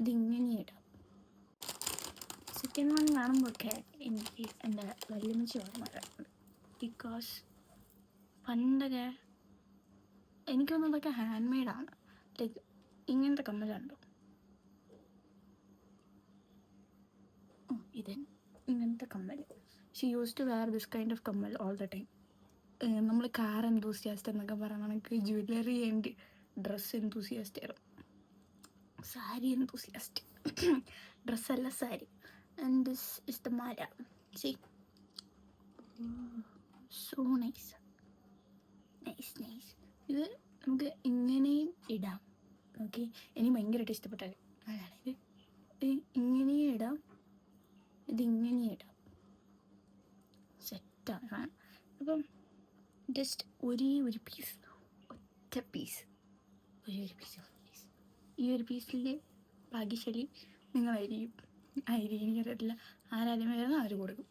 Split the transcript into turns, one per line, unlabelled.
ഇതിങ്ങനെ ഇടാം. Second one കാണുമ്പോഴൊക്കെ എനിക്ക് എൻ്റെ വല്യമ്മച്ചി ഓർമ്മ വരാറുണ്ട്. ബിക്കോസ് പണ്ടൊക്കെ എനിക്ക് തോന്നുന്നതൊക്കെ ഹാൻഡ് മെയ്ഡാണ്. ലൈക്ക് ഇങ്ങനത്തെ കമ്മലുണ്ടോ, ഇത് ഇങ്ങനത്തെ കമ്മൽ. She use to wear this kind of കമ്മൽ ഓൾ ദ ടൈം. നമ്മൾ കാർ എന്തൂസിയാസ്റ്റ് എന്നൊക്കെ പറയുമ്പോൾ എനിക്ക് ജ്വല്ലറി ആൻഡ് ഡ്രസ്സ് എന്തൂസിയാസ്റ്റ് ആയിരുന്നു. സാരി എന്തൂസിയാസ്റ്റ്, ഡ്രസ്സല്ല sari. And this is the മാല. See, so nice, nice nice. ഇത് നമുക്ക് ഇങ്ങനെയും ഇടാം. ഓക്കെ, എനിക്ക് ഭയങ്കരമായിട്ട് ഇഷ്ടപ്പെട്ടത് അതാണ്. ഇത് ഇങ്ങനെയും ഇടാം, ഇതിങ്ങനെയും ഇടാം. സെറ്റാണ്. അപ്പം ജസ്റ്റ് ഒരേ ഒരു പീസ്, ഒറ്റ പീസ്, ഒരു പീസ്. ഈ ഒരു പീസിൽ ഭാഗ്യശാലി നിങ്ങളായിരിക്കും. എനിക്കറിയത്തില്ല, ആരാദ്യം വരുന്ന അവർ കൊടുക്കും.